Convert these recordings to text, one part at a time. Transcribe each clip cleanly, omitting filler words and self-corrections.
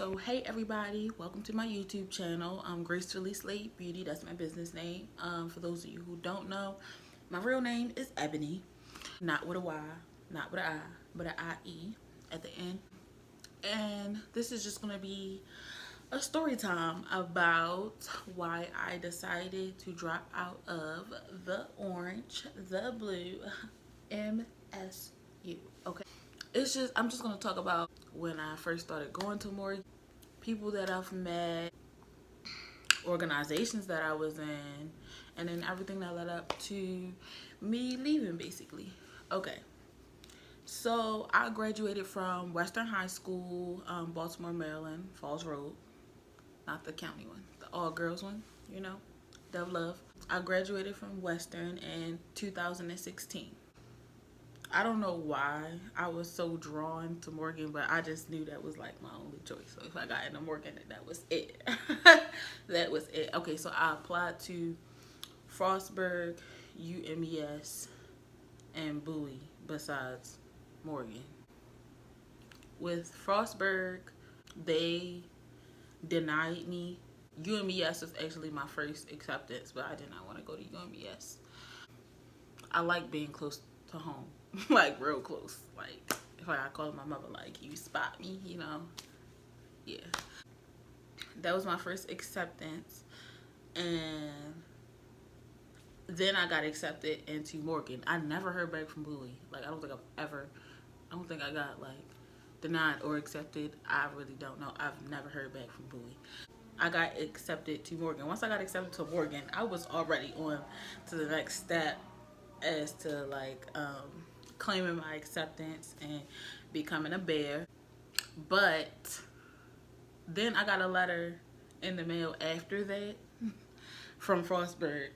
So hey everybody, welcome to my YouTube channel. I'm Gracefully Slate Beauty. That's my business name. For those of you who don't know, my real name is Ebony, not with a Y, not with an I, but an IE at the end. And this is just gonna be a story time about why I decided to drop out of the orange, the blue, MSU. Okay, I'm just gonna talk about when I first started going to Morgan, people that I've met, organizations that I was in, and then everything that led up to me leaving basically. Okay, so I graduated from Western High School, Baltimore, Maryland, Falls Road, not the county one, the all girls one, you know, Dove Love. I graduated from Western in 2016. I don't know why I was so drawn to Morgan, but I just knew that was like my only choice. So if I got into Morgan, that was it. That was it. Okay, so I applied to Frostburg, UMES, and Bowie besides Morgan. With Frostburg, they denied me. UMES was actually my first acceptance, but I did not want to go to UMES. I like being close to home, like real close. Like if I call my mother, like you spot me, you know. Yeah, that was my first acceptance, and then I got accepted into Morgan. I never heard back from Bowie. Like I don't think I got like denied or accepted. I really don't know. I've never heard back from Bowie. I got accepted to Morgan. Once I got accepted to Morgan, I was already on to the next step as to like claiming my acceptance and becoming a bear. But then I got a letter in the mail after that from Frostburg.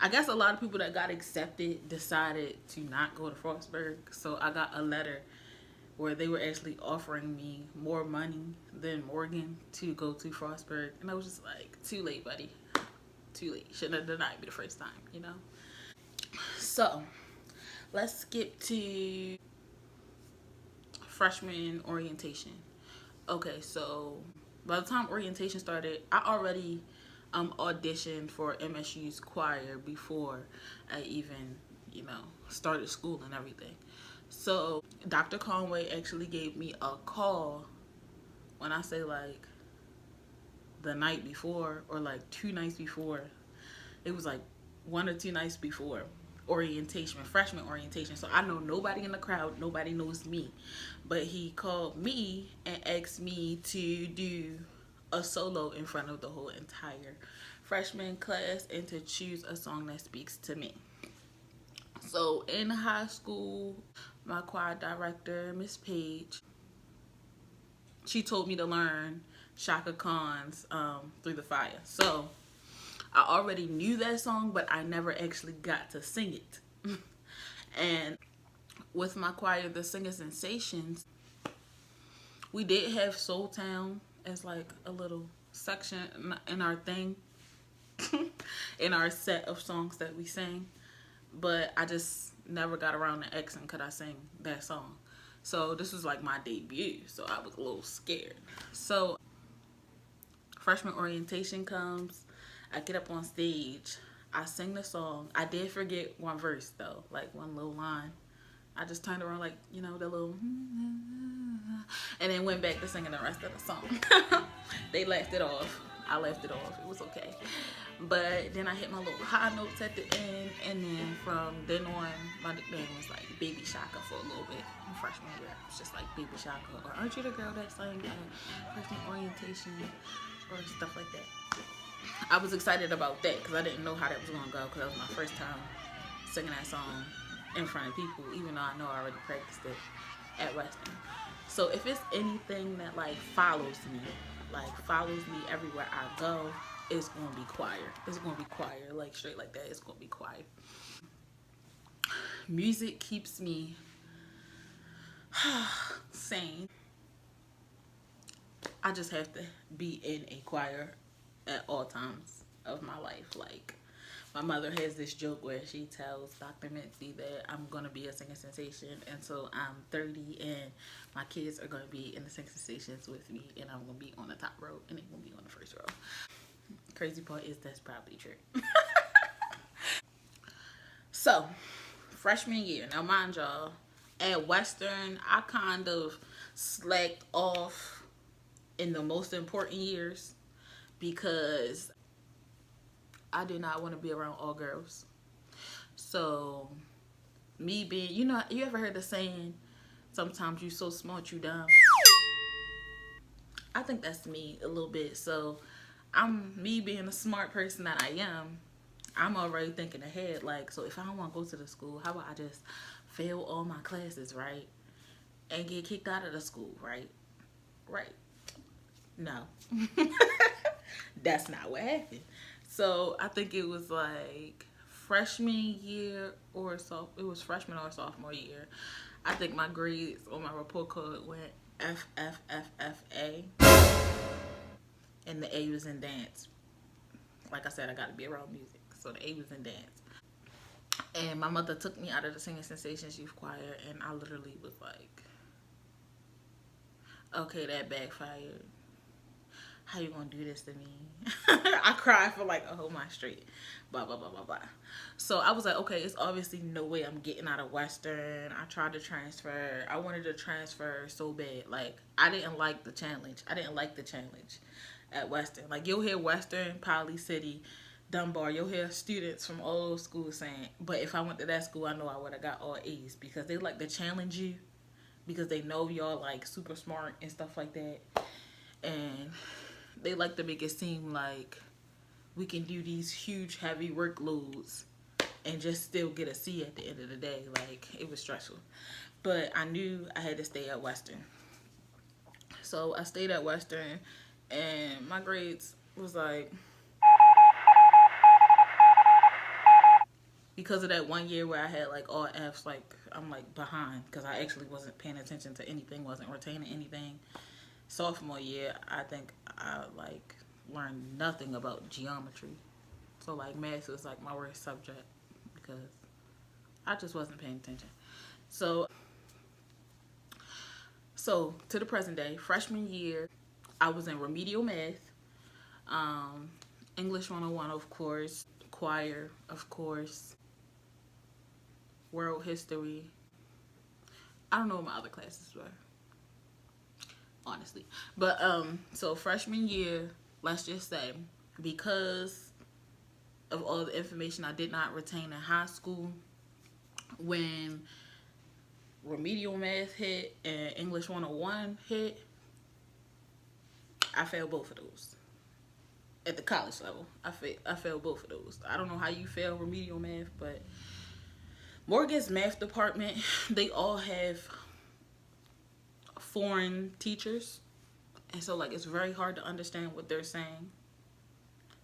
I guess a lot of people that got accepted decided to not go to Frostburg. So I got a letter where they were actually offering me more money than Morgan to go to Frostburg. And I was just like, too late, buddy. Too late. Shouldn't have denied me the first time, you know? So let's skip to freshman orientation. Okay, so by the time orientation started, I already auditioned for MSU's choir before I even, you know, started school and everything. So Dr. Conway actually gave me a call, when I say like the night before or like 2 nights before. It was like 1 or 2 nights before orientation, freshman orientation. So I know nobody in the crowd, nobody knows me. But he called me and asked me to do a solo in front of the whole entire freshman class and to choose a song that speaks to me. So in high school, my choir director, Miss Page, she told me to learn Shaka Khan's Through the Fire. So I already knew that song, but I never actually got to sing it. And with my choir, the Singer Sensations, we did have Soul Town as like a little section in our thing, in our set of songs that we sang. But I just never got around to asking could I sing that song. So this was like my debut, so I was a little scared. So freshman orientation comes, I get up on stage, I sing the song. I did forget one verse though, like one little line. I just turned around like, you know, the little and then went back to singing the rest of the song. They laughed it off. I laughed it off. It was okay. But then I hit my little high notes at the end, and then from then on, my nickname was like Baby Shaka for a little bit. In freshman year, it was just like Baby Shaka, or aren't you the girl that sang freshman orientation, or stuff like that. I was excited about that because I didn't know how that was gonna go, because that was my first time singing that song in front of people, even though I know I already practiced it at Western. So if it's anything that like follows me everywhere I go, it's gonna be choir. It's gonna be choir, like straight like that. It's gonna be choir. Music keeps me sane. I just have to be in a choir at all times of my life. Like My mother has this joke where she tells Dr. Mitzi that I'm going to be a singing sensation until I'm 30, and my kids are going to be in the singing sensations with me, and I'm going to be on the top row and they're going to be on the first row. Crazy part is that's probably true. So, freshman year. Now, mind y'all, at Western, I kind of slacked off in the most important years because I did not want to be around all girls. So, me being, you ever heard the saying, sometimes you so smart you dumb? I think that's me a little bit. So, me being a smart person that I am, I'm already thinking ahead. Like, so if I don't want to go to the school, how about I just fail all my classes, right? And get kicked out of the school, right? Right. No. That's not what happened. So I think it was like freshman year or so. It was freshman or sophomore year. I think my grades on my report card went F F F F A, and the A was in dance. Like I said, I got to be around music, so the A was in dance. And my mother took me out of the Singing Sensations Youth Choir, and I literally was like, okay, that backfired. How you gonna do this to me? I cried for like a whole month straight. Blah, blah, blah, blah, blah. So I was like, okay, it's obviously no way I'm getting out of Western. I tried to transfer. I wanted to transfer so bad. Like, I didn't like the challenge. At Western. Like, you'll hear Western, Poly City, Dunbar. You'll hear students from all those schools saying, but if I went to that school, I know I would have got all A's, because they like to challenge you because they know y'all like super smart and stuff like that. And they like to make it seem like we can do these huge heavy workloads and just still get a C at the end of the day. Like, it was stressful. But I knew I had to stay at Western. So I stayed at Western, and my grades was like, because of that one year where I had like all F's, like I'm like behind because I actually wasn't paying attention to anything, wasn't retaining anything. Sophomore year, I think I like learned nothing about geometry. So like math was like my worst subject because I just wasn't paying attention. So to the present day, freshman year, I was in remedial math, um, English 101, of course, choir, of course, world history. I don't know what my other classes were, honestly. But so freshman year, let's just say, because of all the information I did not retain in high school, when remedial math hit and English 101 hit, I failed both of those. At the college level, I failed both of those. I don't know how you fail remedial math, but Morgan's math department, they all have foreign teachers, and so like it's very hard to understand what they're saying.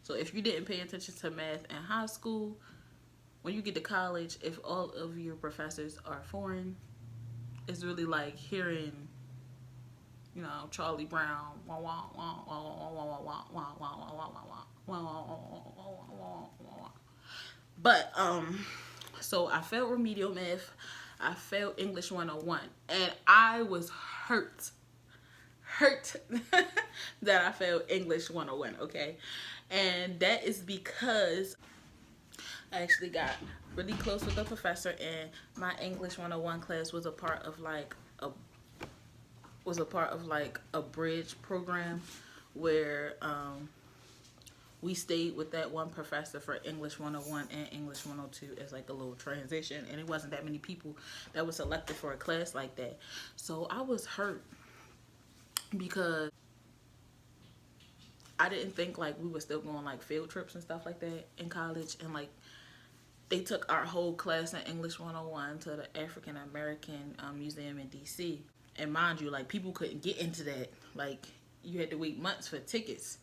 So if you didn't pay attention to math in high school, when you get to college, if all of your professors are foreign, it's really like hearing, Charlie Brown. But so I failed remedial math. I failed English 101, and I was hurt that I failed English 101, okay? And that is because I actually got really close with a professor, and my English 101 class was a part of like a bridge program where we stayed with that one professor for English 101 and English 102 as like a little transition, and it wasn't that many people that was selected for a class like that. So I was hurt because I didn't think like we were still going like field trips and stuff like that in college, and like they took our whole class in English 101 to the African American Museum in DC. And mind you, like people couldn't get into that. Like you had to wait months for tickets.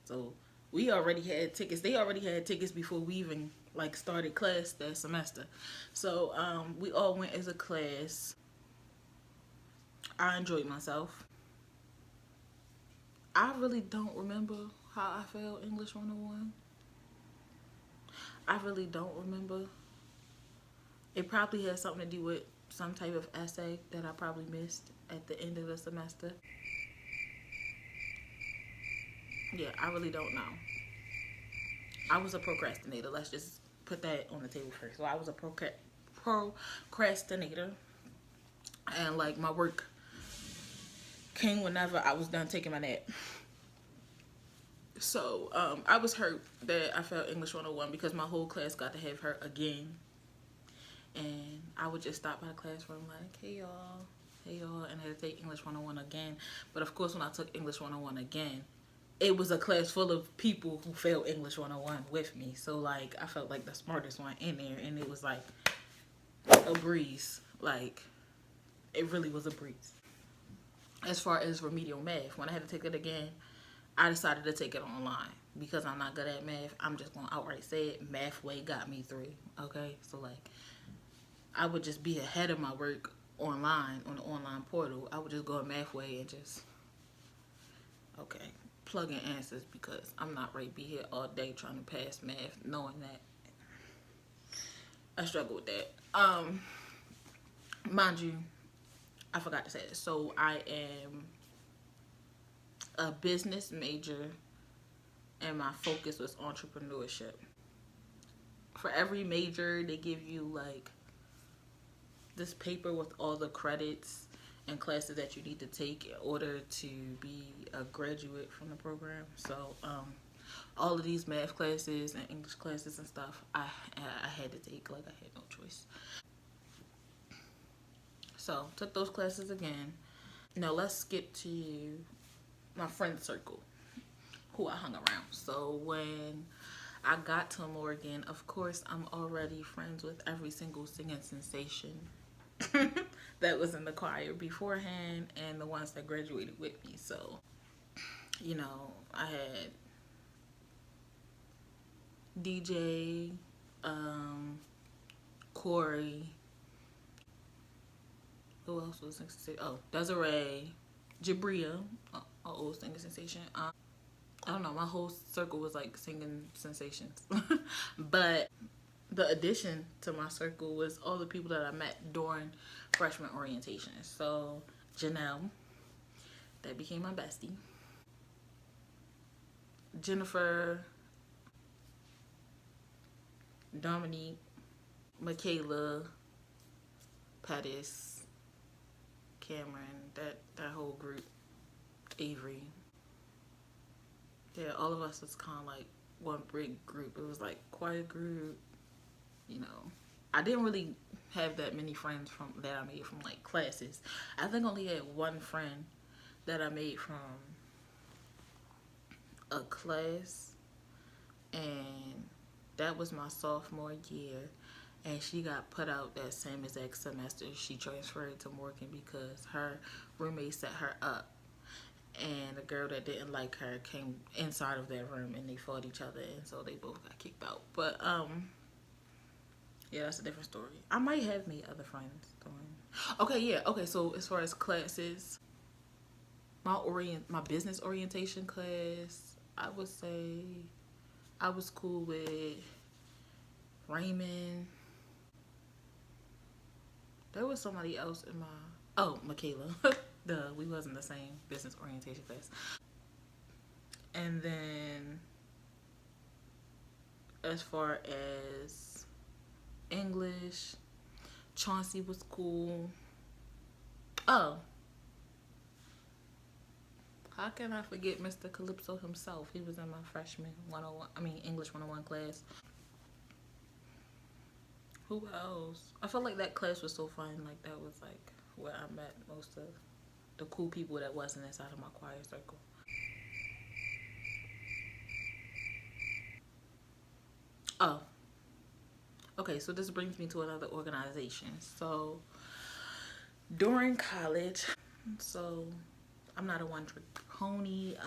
So we already had tickets. They already had tickets before we even like started class that semester. So we all went as a class. I enjoyed myself. I really don't remember how I failed English 101. I really don't remember. It probably has something to do with some type of essay that I probably missed at the end of the semester. Yeah, I really don't know. I was a procrastinator. Let's just put that on the table first. So I was a procrastinator, and like my work came whenever I was done taking my nap. So I was hurt that I failed English 101 because my whole class got to have her again. And I would just stop by the classroom like, hey y'all, and I had to take English 101 again. But of course, when I took English 101 again, it was a class full of people who failed English 101 with me. So like, I felt like the smartest one in there, and it was like a breeze. Like, it really was a breeze. As far as remedial math, when I had to take it again, I decided to take it online because I'm not good at math. I'm just going to outright say it. Mathway got me through. Okay, so like, I would just be ahead of my work online on the online portal. I would just go to Mathway and just plug in answers because I'm not ready to be here all day trying to pass math, knowing that I struggle with that. Mind you, I forgot to say this. So I am a business major, and my focus was entrepreneurship. For every major, they give you like this paper with all the credits and classes that you need to take in order to be a graduate from the program. So all of these math classes and English classes and stuff, I had to take. Like, I had no choice. So took those classes again. Now let's skip to my friend circle, who I hung around. So when I got to Morgan, of course, I'm already friends with every single singing sensation that was in the choir beforehand and the ones that graduated with me. So, you know, I had DJ, Corey, who else was singing sensation? Oh, Desiree, Jabria, an old singing sensation. I don't know, my whole circle was like singing sensations. But the addition to my circle was all the people that I met during freshman orientation. So Janelle, that became my bestie. Jennifer, Dominique, Michaela, Pettis, Cameron, that whole group, Avery. Yeah, all of us was kind of like one big group. It was like choir group, you know. I didn't really have that many friends from that I made from like classes. I think I only had one friend that I made from a class, and that was my sophomore year. And she got put out that same exact semester. She transferred to Morgan because her roommate set her up, and the girl that didn't like her came inside of that room and they fought each other, and so they both got kicked out. But yeah, that's a different story. I might have made other friends doing. Okay, yeah. Okay, so as far as classes, my business orientation class, I would say I was cool with Raymond. There was somebody else in Michaela. Duh, we was in the same business orientation class. And then as far as English, Chauncey was cool. Oh, how can I forget Mr. Calypso himself? He was in my freshman 101, English 101 class. Who else? I felt like that class was so fun. Like, that was like where I met most of the cool people that wasn't inside of my choir circle. Oh, okay, so this brings me to another organization. So during college, so I'm not a one-trick pony.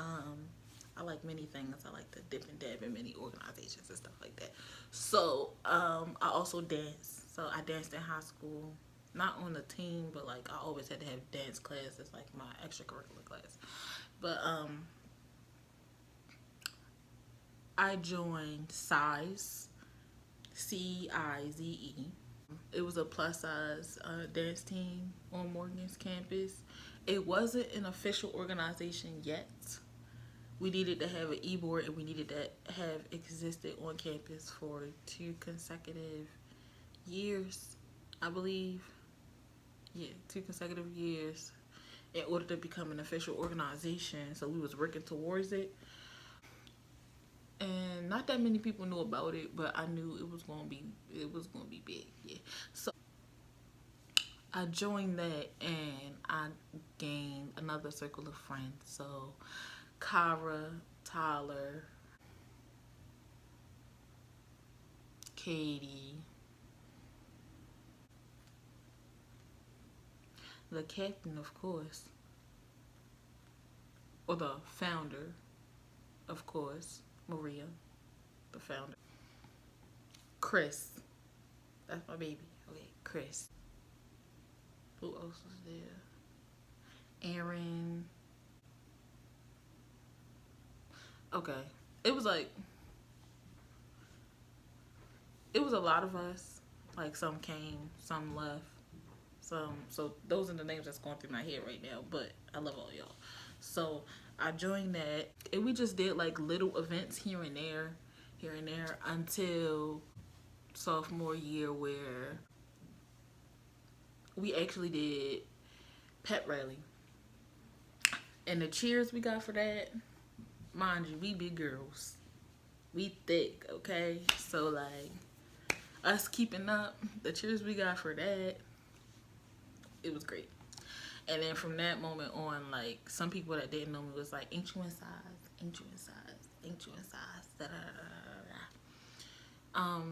I like many things. I like to dip and dab in many organizations and stuff like that. So I also dance. So I danced in high school, not on the team, but like I always had to have dance class as like my extracurricular class. But I joined Size, CIZE. It was a plus size dance team on Morgan's campus. It wasn't an official organization yet. We needed to have an e-board and we needed to have existed on campus for 2 consecutive years, I believe. Yeah, 2 consecutive years in order to become an official organization. So we was working towards it. And not that many people knew about it, but I knew it was gonna be big. Yeah. So I joined that and I gained another circle of friends. So Kara, Tyler, Katie, the captain, of course, or the founder, of course, Maria, the founder. Chris, that's my baby. Okay, Chris. Who else was there? Aaron. Okay, it was like it was a lot of us. Like some came, some left, some. So those are the names that's going through my head right now. But I love all y'all. So I joined that, and we just did like little events here and there, until sophomore year where we actually did pep rally. And the cheers we got for that, mind you, we big girls. We thick, okay? So like us keeping up, the cheers we got for that, it was great. And then from that moment on, like some people that didn't know me was like, ain't you in size? Ain't you in size? Ain't you in size? Da, da, da, da, da.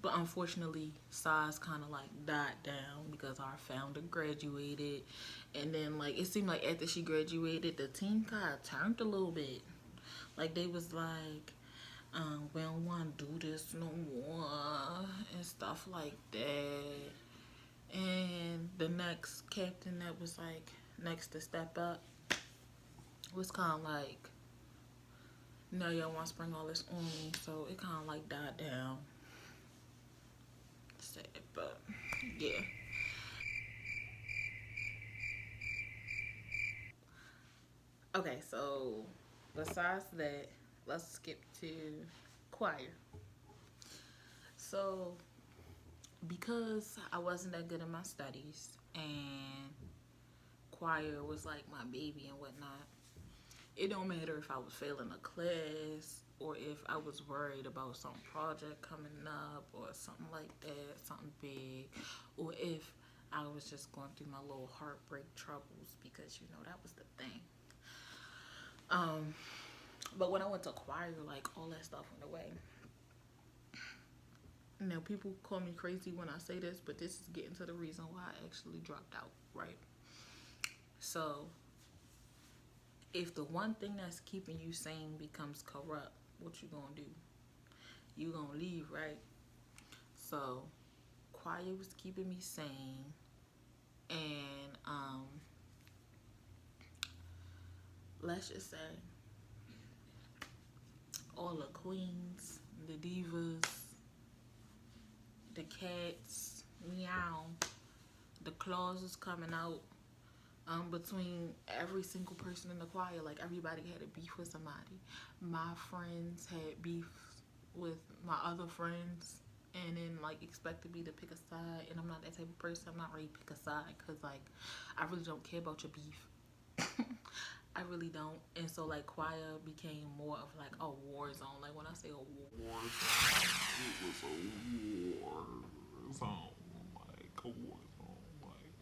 But unfortunately, size kind of like died down because our founder graduated, and then like it seemed like after she graduated, the team kind of turned a little bit. Like they was like, we don't want to do this no more and stuff like that. And the next captain that was like next to step up was kind of like, no, y'all want to spring all this on me, so it kind of like died down. Sad, but yeah. Okay, so besides that, let's skip to choir. So because I wasn't that good in my studies and choir was like my baby and whatnot, it don't matter if I was failing a class or if I was worried about some project coming up or something like that, something big, or if I was just going through my little heartbreak troubles, because you know that was the thing. Um, but when I went to choir, like all that stuff went away. Now people call me crazy when I say this, but this is getting to the reason why I actually dropped out, right? So if the one thing that's keeping you sane becomes corrupt, what you gonna do? You gonna leave, right? So choir was keeping me sane, and let's just say all the queens, the divas, the cats, meow, the claws was coming out between every single person in the choir. Like everybody had a beef with somebody. My friends had beef with my other friends, and then like expected me to pick a side, and I'm not that type of person. I'm not ready to pick a side because like I really don't care about your beef. I really don't. And so like choir became more of like a war zone. Like when I say a war zone, it was a war zone. Like a war zone. Like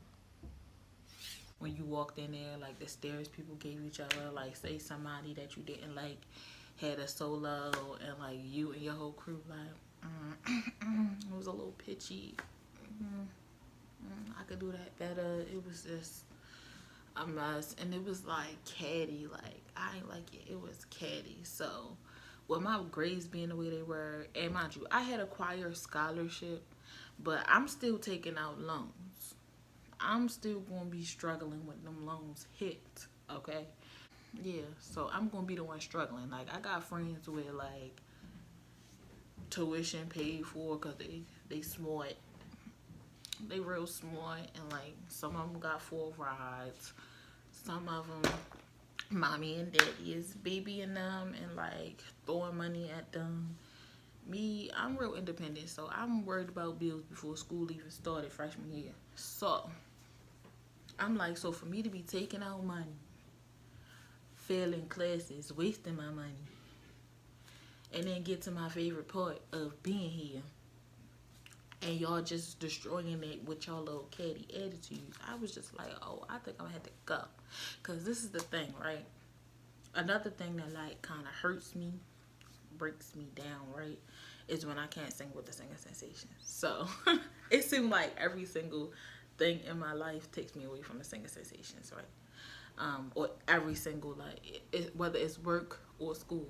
when you walked in there, like the stares people gave each other, like say somebody that you didn't like had a solo, and like you and your whole crew like it was a little pitchy. I could do that better. It was just a mess, and it was like catty. Like I ain't like it. It was catty. So with my grades being the way they were, and mind you, I had a choir scholarship, but I'm still taking out loans. I'm still gonna be struggling when them loans hit. Okay. Yeah, so I'm gonna be the one struggling. Like I got friends where like tuition paid for because they smart. They real smart, and like some of them got full rides. Some of them, mommy and daddy is babying them and like throwing money at them. Me, I'm real independent, so I'm worried about bills before school even started freshman year. So I'm like, so for me to be taking out money, failing classes, wasting my money, and then get to my favorite part of being here, and y'all just destroying it with y'all little catty attitudes. I was just like, oh, I think I'm gonna have to go. Cause this is the thing, right? Another thing that like kind of hurts me, breaks me down, right, is when I can't sing with the singing sensation. So it seemed like every single thing in my life takes me away from the singing sensations, right? Or every single like whether it's work or school,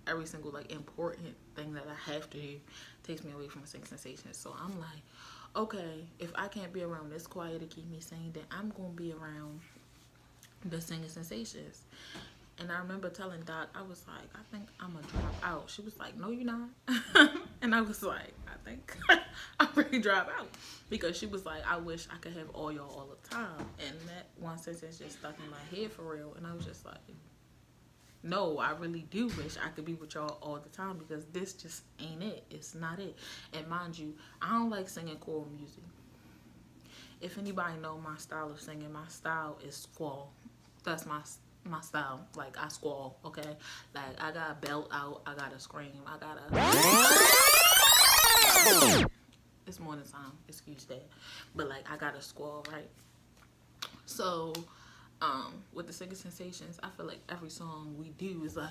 every single like important thing that I have to do takes me away from the singing sensations. So I'm like, okay, if I can't be around this choir to keep me sane, then I'm gonna be around the singing sensations. And I remember telling Doc, I was like, I think I'm going to drop out. She was like, no, you're not. And I was like, I think I'm ready to drop out. Because she was like, I wish I could have all y'all all the time. And that one sentence just stuck in my head for real. And I was just like, no, I really do wish I could be with y'all all the time. Because this just ain't it. It's not it. And mind you, I don't like singing choral music. If anybody know my style of singing, my style is squall. That's my style. Like, I squall, okay? Like, I gotta belt out, I gotta scream, I gotta... It's morning time, excuse that. But, like, I gotta squall, right? So, with the singing sensations, I feel like every song we do is like...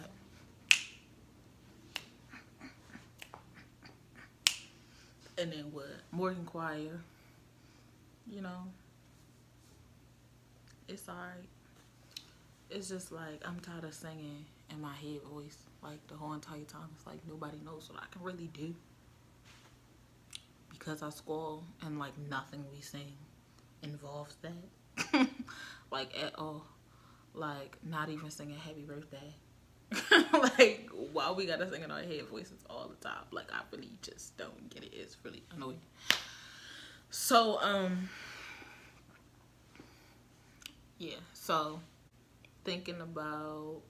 And then what? Morgan Choir, you know, it's alright. It's just like I'm tired of singing in my head voice like the whole entire time. It's like nobody knows what I can really do because I squall, and like nothing we sing involves that. Like at all. Like not even singing happy birthday. Like why we gotta sing in our head voices all the time? Like I really just don't get it. It's really annoying. So yeah, so thinking about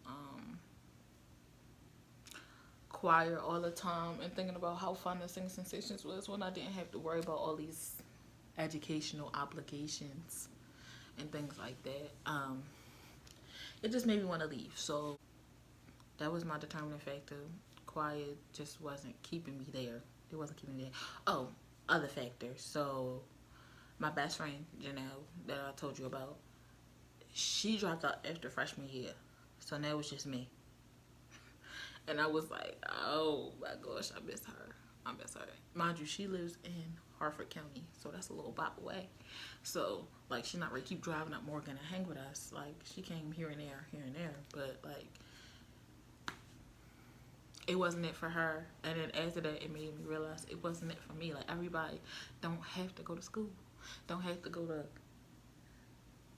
choir all the time and thinking about how fun the singing sensations was when I didn't have to worry about all these educational obligations and things like that. It just made me want to leave. So that was my determining factor. Choir just wasn't keeping me there. It wasn't keeping me there. Oh, other factors. So my best friend, Janelle, that I told you about, she dropped out after freshman year. So now it's just me. And I was like, oh my gosh, I miss her. I miss her. Mind you, she lives in Harford County, so that's a little bop away. So, like, she's not ready to keep driving up Morgan and hang with us. Like, she came here and there. But, like, it wasn't it for her. And then after that, it made me realize it wasn't it for me. Like, everybody don't have to go to school. Don't have to go to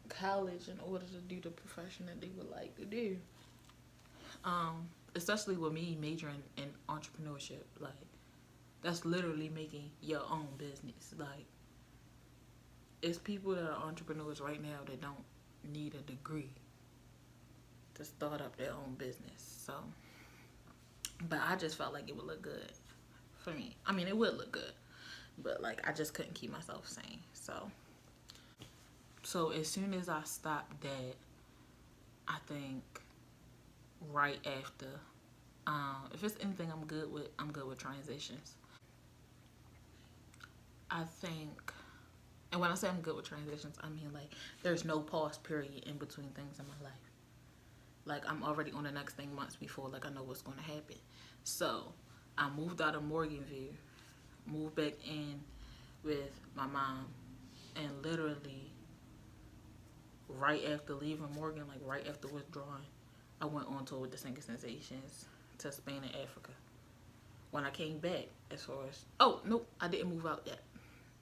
college in order to do the profession that they would like to do. Especially with me majoring in entrepreneurship. Like, that's literally making your own business. Like, it's people that are entrepreneurs right now that don't need a degree to start up their own business. So, but I just felt like it would look good for me. I mean, it would look good, but like I just couldn't keep myself sane. So as soon as I stopped that, I think right after, if it's anything I'm good with transitions. I think, and when I say I'm good with transitions, I mean like there's no pause period in between things in my life. Like I'm already on the next thing months before, like I know what's going to happen. So I moved out of Morganville, moved back in with my mom, and literally right after leaving Morgan, like right after withdrawing, I went on tour with the Singing Sensations to Spain and Africa. When I came back, as far as, oh, nope, I didn't move out yet.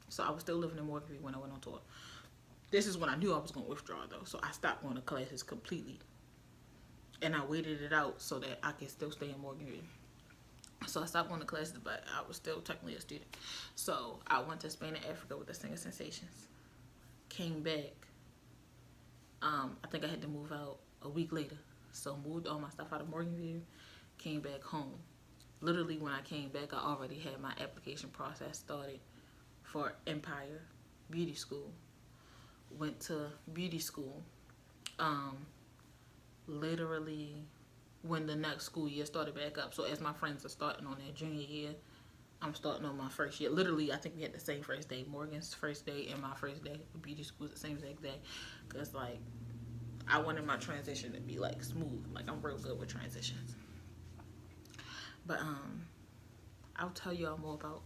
So I was still living in Morganville when I went on tour. This is when I knew I was going to withdraw, though. So I stopped going to classes completely. And I waited it out so that I could still stay in Morganville. So I stopped going to classes, but I was still technically a student. So I went to Spain and Africa with the Singer Sensations. Came back. I think I had to move out a week later. So moved all my stuff out of Morganville. Came back home. Literally when I came back, I already had my application process started for Empire Beauty School. Went to beauty school. Literally when the next school year started back up. So as my friends are starting on their junior year, I'm starting on my first year. Literally, I think we had the same first day. Morgan's first day and my first day. Beauty school was the same exact day. Because, like, I wanted my transition to be, like, smooth. Like, I'm real good with transitions. But, I'll tell y'all more about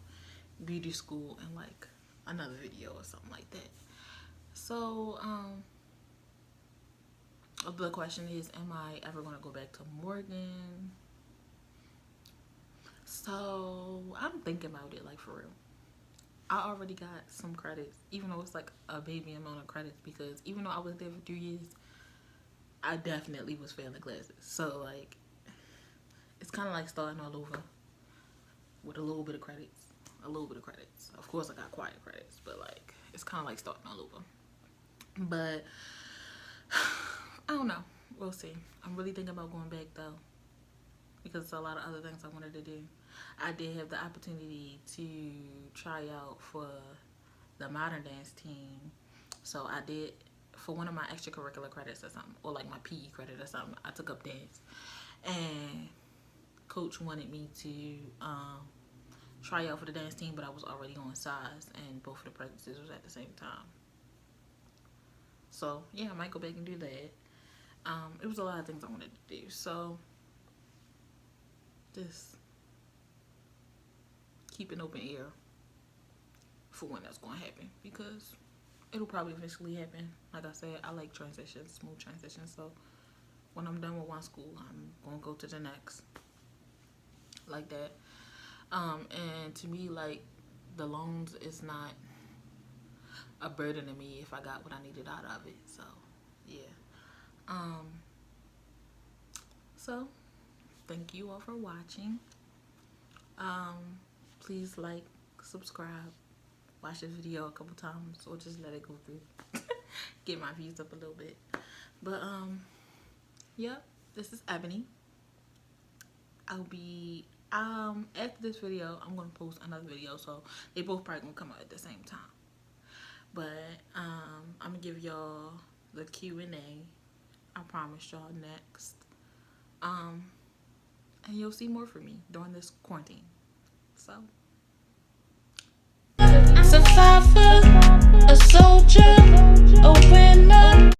beauty school in, like, another video or something like that. So, the question is, am I ever going to go back to Morgan? So I'm thinking about it, like, for real. I already got some credits, even though it's like a baby amount of credits, because even though I was there for 3 years, I definitely was failing classes. So, like, it's kind of like starting all over with a little bit of credits. Of course, I got choir credits, but, like, it's kind of like starting all over. But I don't know. We'll see. I'm really thinking about going back, though, because there's a lot of other things I wanted to do. I did have the opportunity to try out for the modern dance team. So I did, for one of my extracurricular credits or something, or like my PE credit or something, I took up dance. And coach wanted me to try out for the dance team, but I was already on size, and both of the practices was at the same time. So yeah, I might go back and do that. It was a lot of things I wanted to do. So just keep an open ear for when that's going to happen, because it'll probably eventually happen. Like I said, I like transitions, smooth transitions. So when I'm done with one school, I'm going to go to the next. Like that. And to me, like, the loans is not a burden to me if I got what I needed out of it. So, yeah. So, thank you all for watching. Please like, subscribe, watch this video a couple times, or just let it go through. Get my views up a little bit. But, yep, this is Ebony. I'll be, after this video, I'm going to post another video, so they both probably going to come out at the same time. But, I'm going to give y'all the Q&A. I promise y'all next. And you'll see more from me during this quarantine. So, survivor, a soldier.